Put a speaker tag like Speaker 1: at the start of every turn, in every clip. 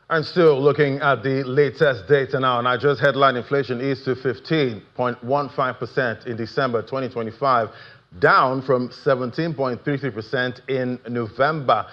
Speaker 1: And still looking at the latest data now, Nigeria's headline inflation is to 15.15% in December 2025, down from 17.33% in November,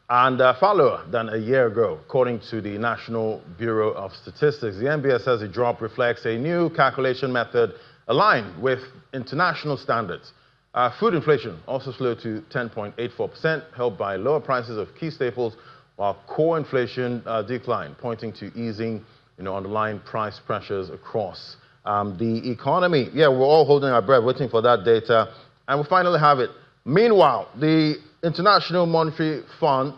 Speaker 1: and far lower than a year ago, according to the National Bureau of Statistics. The NBS says the drop reflects a new calculation method aligned with international standards. Food inflation also slowed to 10.84%, helped by lower prices of key staples, while core inflation declined, pointing to easing, underlying price pressures across the economy. Yeah, we're all holding our breath, waiting for that data, and we finally have it. Meanwhile, the International Monetary Fund,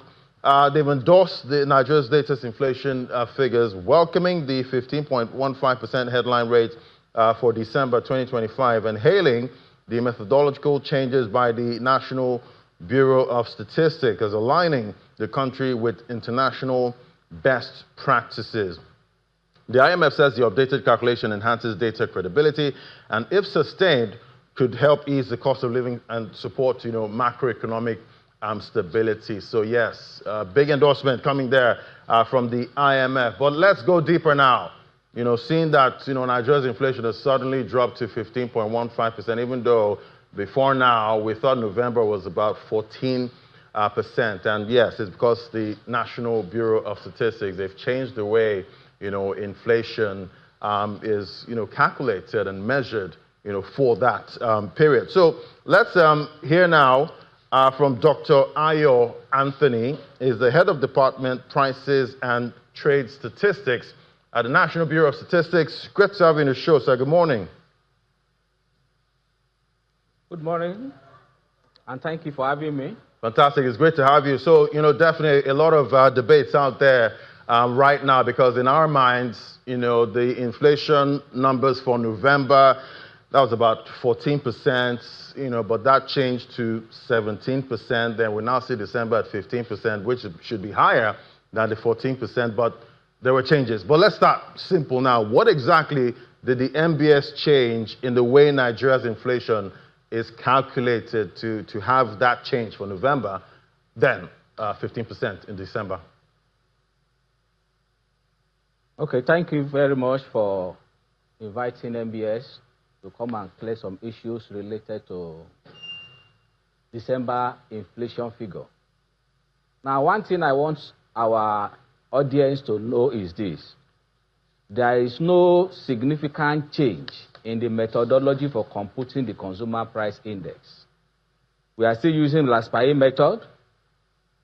Speaker 1: they've endorsed Nigeria's latest inflation figures, welcoming the 15.15% headline rate for December 2025 and hailing the methodological changes by the National Bureau of Statistics as aligning the country with international best practices. The IMF says the updated calculation enhances data credibility and, if sustained, could help ease the cost of living and support, macroeconomic stability. So yes, big endorsement coming there from the IMF. But let's go deeper now. Seeing that, Nigeria's inflation has suddenly dropped to 15.15%, even though before now we thought November was about 14%. And yes, it's because the National Bureau of Statistics, they've changed the way, inflation is, calculated and measured, for that period. So let's hear now from Dr. Ayo Anthony. He's the head of Department Prices and Trade Statistics at the National Bureau of Statistics. Great to have you in the show, sir. Good morning.
Speaker 2: Good morning, and thank you for having me.
Speaker 1: Fantastic. It's great to have you. So, definitely a lot of debates out there right now, because in our minds, the inflation numbers for November, that was about 14%, but that changed to 17%. Then we now see December at 15%, which should be higher than the 14%, but there were changes. But let's start simple now. What exactly did the NBS change in the way Nigeria's inflation is calculated to have that change for November, then 15% in December?
Speaker 2: Okay, thank you very much for inviting NBS to come and clear some issues related to December inflation figure. Now, one thing I want our audience to know is this: there is no significant change in the methodology for computing the consumer price index. We are still using last pay method,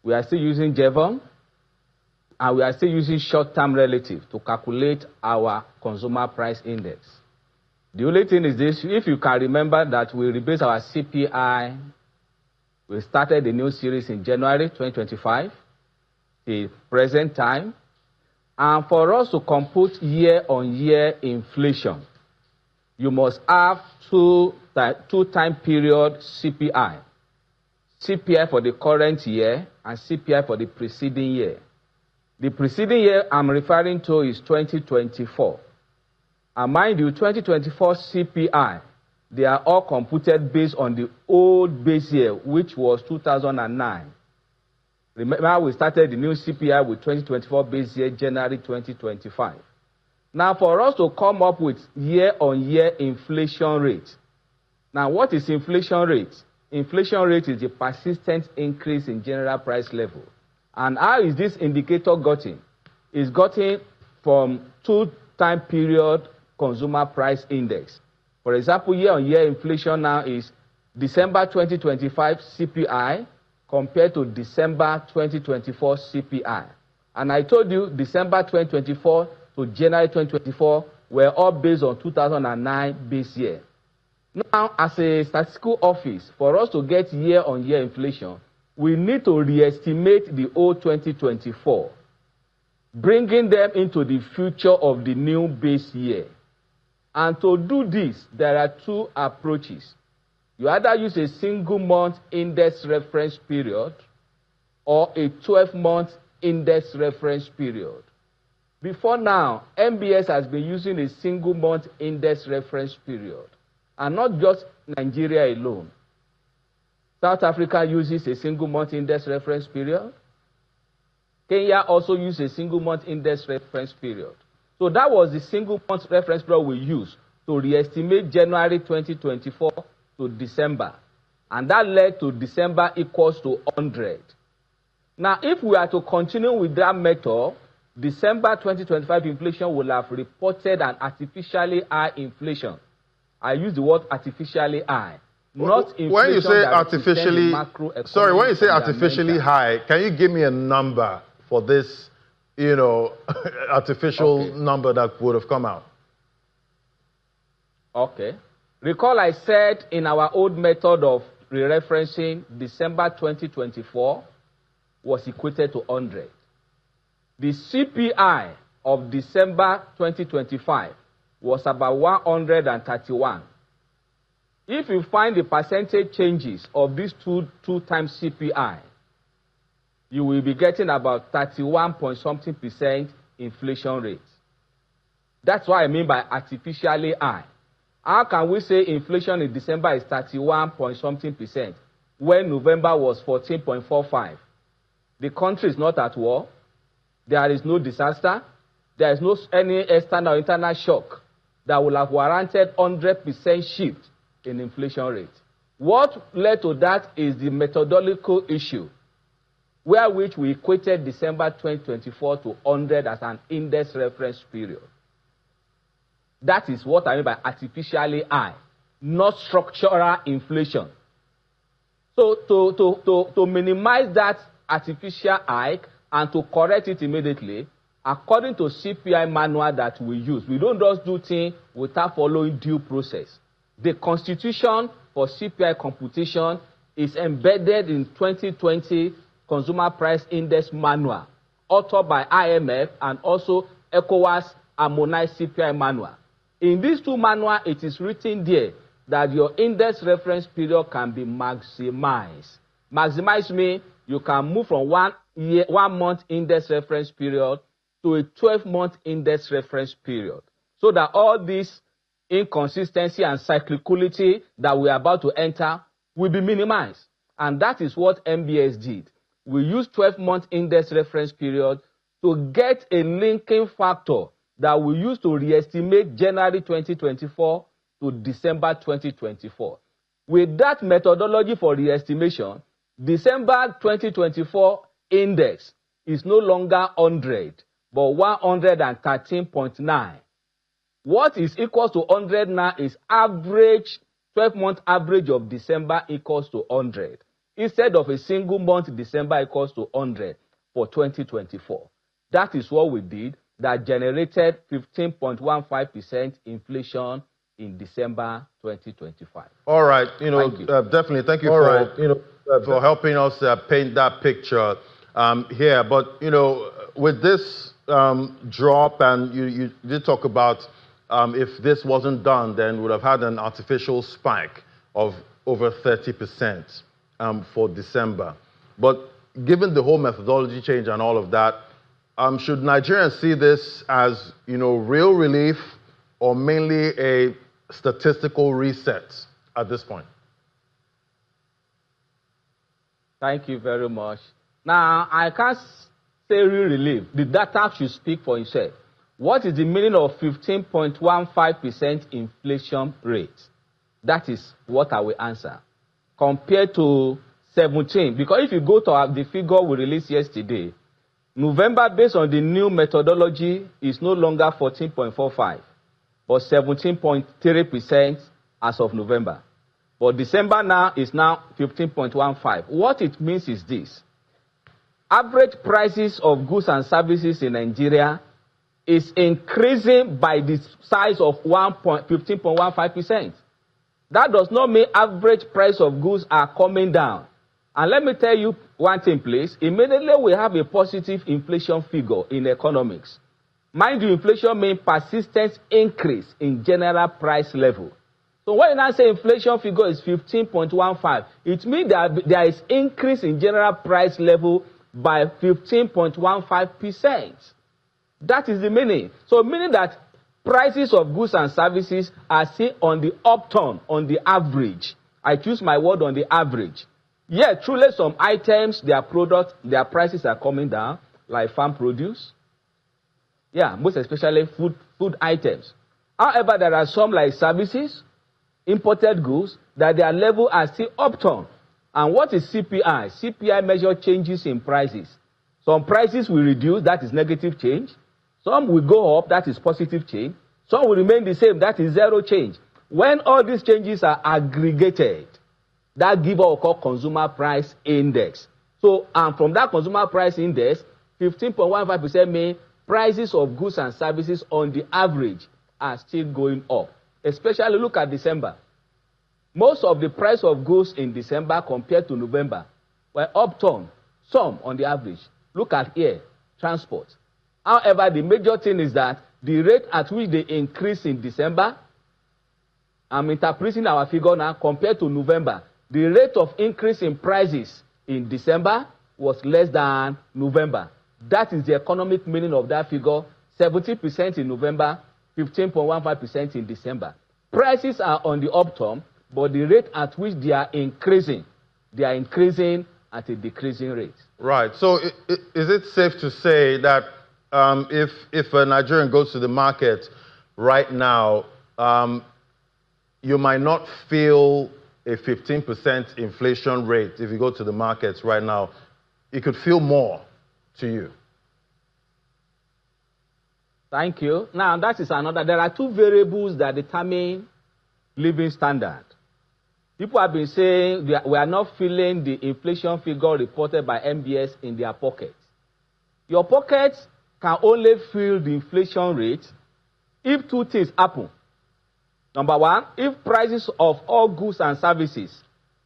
Speaker 2: we are still using Jevon, and we are still using short-term relative to calculate our consumer price index. The only thing is this: if you can remember that we rebase our CPI, we started the new series in January 2025, the present time, and for us to compute year-on-year inflation, you must have two-time period CPI. CPI for the current year and CPI for the preceding year. The preceding year I'm referring to is 2024. And mind you, 2024 CPI, they are all computed based on the old base year, which was 2009. Remember, we started the new CPI with 2024 base year, January 2025. Now, for us to come up with year-on-year inflation rate. Now, what is inflation rate? Inflation rate is the persistent increase in general price level. And how is this indicator gotten? It's gotten from two-time period consumer price index. For example, year-on-year inflation now is December 2025 CPI compared to December 2024 CPI. And I told you December 2024 to January 2024 were all based on 2009 base year. Now, as a statistical office, for us to get year-on-year inflation, we need to re-estimate the old 2024, bringing them into the future of the new base year. And to do this, there are two approaches. You either use a single month index reference period or a 12-month index reference period. Before now, NBS has been using a single month index reference period, and not just Nigeria alone. South Africa uses a single month index reference period. Kenya also used a single-month index reference period. So that was the single-month reference period we used to re-estimate January 2024 to December. And that led to December equals to 100. Now, if we are to continue with that method, December 2025 inflation will have reported an artificially high inflation. I use the word artificially high. Not inflation.
Speaker 1: When you say artificially, sorry, when you say artificially high, can you give me a number for this, artificial number that would have come out? Okay. Recall I said in our old method of re-referencing, December 2024 was equated to 100. The CPI of December 2025 was about 131. If you find the percentage changes of these two times CPI, you will be getting about 31-point-something% inflation rate. That's what I mean by artificially high. How can we say inflation in December is 31-point-something% when November was 14.45? The country is not at war. There is no disaster. There is no any external or internal shock that will have warranted 100% shift in inflation rate. What led to that is the methodological issue, where which we equated December 2024 to 100 as an index reference period. That is what I mean by artificially high, not structural inflation. So to minimize that artificial hike and to correct it immediately, according to CPI manual that we use, we don't just do things without following due process. The constitution for CPI computation is embedded in 2020 Consumer Price Index Manual, authored by IMF and also ECOWAS Harmonized CPI Manual. In these two manuals, it is written there that your index reference period can be maximized. Maximize means you can move from 1 month index reference period to a 12-month index reference period, so that all this inconsistency and cyclicality that we are about to enter will be minimized. And that is what NBS did. We used 12-month index reference period to get a linking factor that we use to re-estimate January 2024 to December 2024. With that methodology for re-estimation, December 2024 index is no longer 100, but 113.9. What is equal to 100 now is average, 12-month average of December equals to 100. Instead of a single month, December equals to 100 for 2024. That is what we did that generated 15.15% inflation in December 2025. All right, definitely. Thank you for helping us paint that picture here. But, with this drop, and you did talk about if this wasn't done, then we would have had an artificial spike of over 30% for December. But given the whole methodology change and all of that, should Nigerians see this as, real relief or mainly a statistical reset at this point?
Speaker 2: Thank you very much. Now, I can't say real relief. The data should speak for itself. What is the meaning of 15.15% inflation rate? That is what I will answer. Compared to 17, because if you go to the figure we released yesterday, November, based on the new methodology, is no longer 14.45, but 17.3% as of November. But December now is now 15.15. What it means is this. Average prices of goods and services in Nigeria is increasing by the size of 15.15%. That does not mean average price of goods are coming down. And let me tell you one thing, please. Immediately we have a positive inflation figure in economics. Mind you, inflation means persistent increase in general price level. So when I say inflation figure is 15.15, it means that there is increase in general price level by 15.15%. That is the meaning. So meaning that prices of goods and services are still on the upturn, on the average. I choose my word on the average. Yeah, truly some items, their products, their prices are coming down, like farm produce. Yeah, most especially food items. However, there are some like services, imported goods, that their level are still upturn. And what is CPI? CPI measure changes in prices. Some prices will reduce, that is negative change. Some will go up, that is positive change. Some will remain the same, that is zero change. When all these changes are aggregated, that gives what we call consumer price index. So, and from that consumer price index, 15.15% mean prices of goods and services on the average are still going up. Especially look at December. Most of the price of goods in December compared to November were upturn, some on the average. Look at air, transport. However, the major thing is that the rate at which they increase in December, I'm interpreting our figure now, compared to November, the rate of increase in prices in December was less than November. That is the economic meaning of that figure, 70% in November, 15.15% in December. Prices are on the upturn, but the rate at which they are increasing at a decreasing rate.
Speaker 1: Right. So is it safe to say that if a Nigerian goes to the market right now, you might not feel a 15% inflation rate if you go to the markets right now? It could feel more to you.
Speaker 2: Thank you. Now, that is another. There are two variables that determine living standard. People have been saying we are not feeling the inflation figure reported by NBS in their pockets. Your pockets can only feel the inflation rate if two things happen. Number one, if prices of all goods and services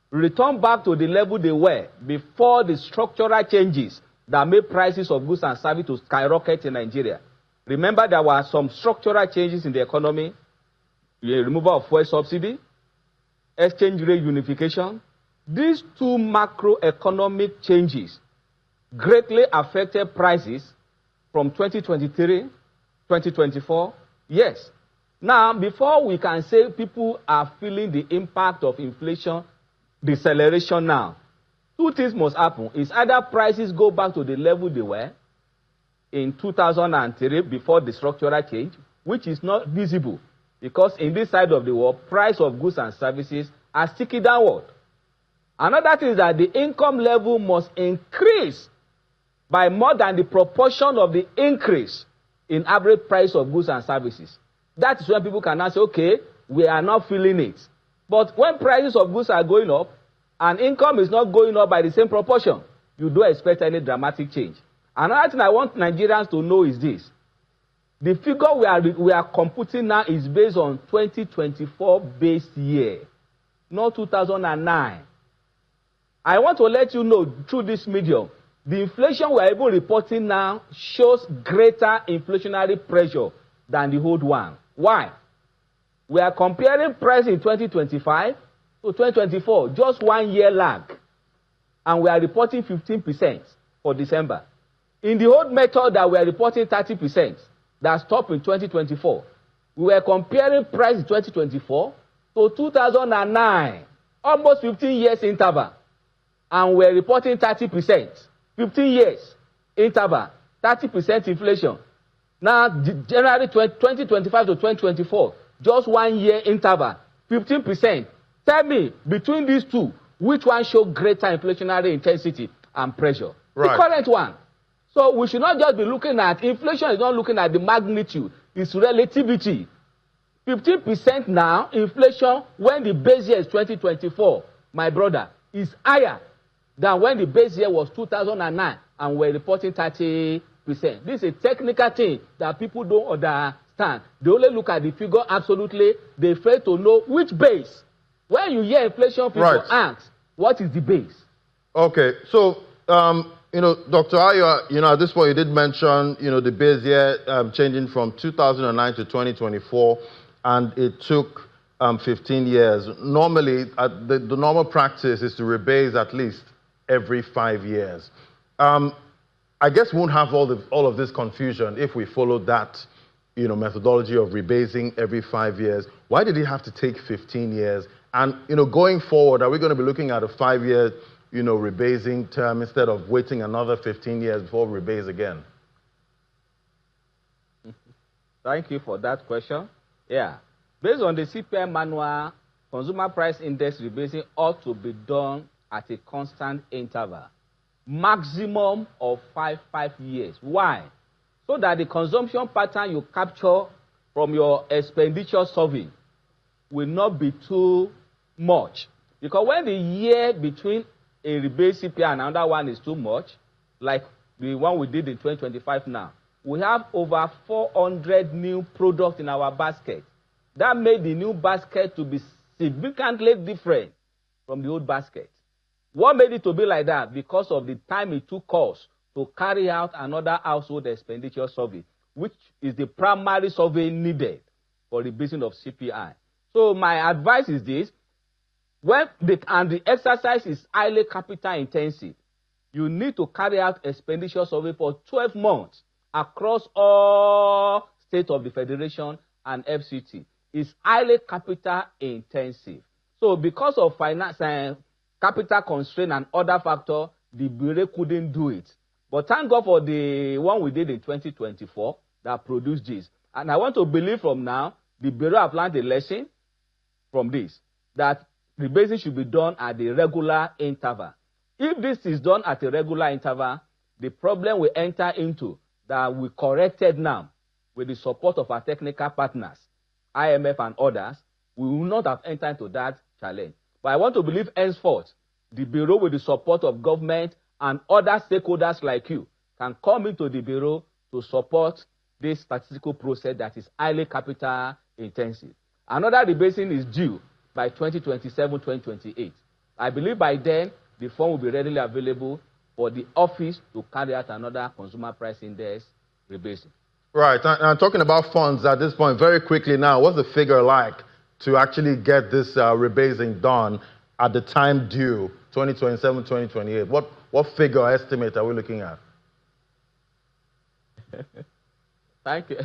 Speaker 2: return back to the level they were before the structural changes that made prices of goods and services to skyrocket in Nigeria. Remember, there were some structural changes in the economy, the removal of fuel subsidy, exchange rate unification. These two macroeconomic changes greatly affected prices from 2023, 2024. Yes. Now, before we can say people are feeling the impact of inflation deceleration now, two things must happen. It's either prices go back to the level they were in 2003 before the structural change, which is not visible because in this side of the world, price of goods and services are sticking downward. Another thing is that the income level must increase by more than the proportion of the increase in average price of goods and services. That is when people can now say, okay, we are not feeling it. But when prices of goods are going up and income is not going up by the same proportion, you don't expect any dramatic change. Another thing I want Nigerians to know is this. The figure we are computing now is based on 2024 base year, not 2009. I want to let you know through this medium, the inflation we are even reporting now shows greater inflationary pressure than the old one. Why? We are comparing price in 2025 to 2024, just 1 year lag. And we are reporting 15% for December. In the old method that we are reporting 30%, that stopped in 2024, we were comparing price in 2024 to 2009, almost 15 years interval. And we are reporting 30%, 15 years interval, 30% inflation. Now, January 2025 to 2024, just 1 year interval, 15%. Tell me, between these two, which one shows greater inflationary intensity and pressure? Right. The current one. So we should not just be looking at, inflation is not looking at the magnitude, it's relativity. 15% now, inflation, when the base year is 2024, my brother, is higher than when the base year was 2009, and we're reporting 30%. This is a technical thing that people don't understand. They only look at the figure absolutely. They fail to know which base. When you hear inflation, people ask, what is the base? Okay,
Speaker 1: so, Dr. Ayo, at this point you did mention, the base year changing from 2009 to 2024, and it took 15 years. Normally, the normal practice is to rebase at least every 5 years. I guess we won't have all of this confusion if we follow that, methodology of rebasing every 5 years. Why did it have to take 15 years? And, going forward, are we going to be looking at a 5-year rebasing term instead of waiting another 15 years before we rebase again?
Speaker 2: Thank you for that question. Yeah. Based on the CPI manual, consumer price index rebasing ought to be done at a constant interval, maximum of five years. Why? So that the consumption pattern you capture from your expenditure survey will not be too much. Because when the year between a rebase CPI and another one is too much, like the one we did in 2025 now, we have over 400 new products in our basket. That made the new basket to be significantly different from the old basket. What made it to be like that? Because of the time it took us to carry out another household expenditure survey, which is the primary survey needed for the rebasing of CPI. So my advice is this: the exercise is highly capital intensive, you need to carry out expenditure survey for 12 months across all states of the Federation and FCT. It's highly capital intensive. So because of finance and capital constraint and other factors, the Bureau couldn't do it. But thank God for the one we did in 2024 that produced this. And I want to believe from now, the Bureau have learned a lesson from this, that rebasing should be done at the regular interval. If this is done at a regular interval, the problem we enter into that we corrected now with the support of our technical partners, IMF and others, we will not have entered into that challenge. But I want to believe henceforth, the Bureau with the support of government and other stakeholders like you can come into the Bureau to support this statistical process that is highly capital intensive. Another rebasing is due by 2027-2028. I believe by then, the form will be readily available for the office to carry out another consumer price index rebasing.
Speaker 1: Right, and talking about funds at this point, very quickly now, what's the figure like to actually get this rebasing done at the time due, 2027-2028? What figure or estimate are we looking at?
Speaker 2: Thank you.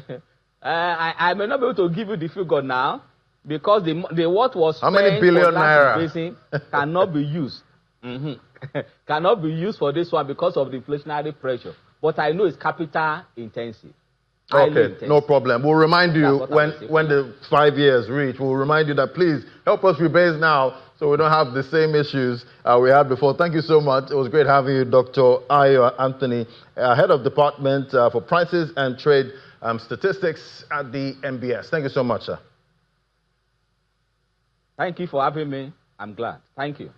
Speaker 2: I may not be able to give you the figure now because the what was spent
Speaker 1: how many billion
Speaker 2: for
Speaker 1: naira
Speaker 2: rebasing cannot be used. Cannot be used for this one because of the inflationary pressure. But I know it's capital intensive.
Speaker 1: Okay, no problem. We'll remind you when the 5 years reach, we'll remind you that please help us rebase now so we don't have the same issues we had before. Thank you so much. It was great having you, Dr. Ayo Anthony, Head of Department for Prices and Trade Statistics at the NBS. Thank you so much, sir.
Speaker 2: Thank you for having me. I'm glad. Thank you.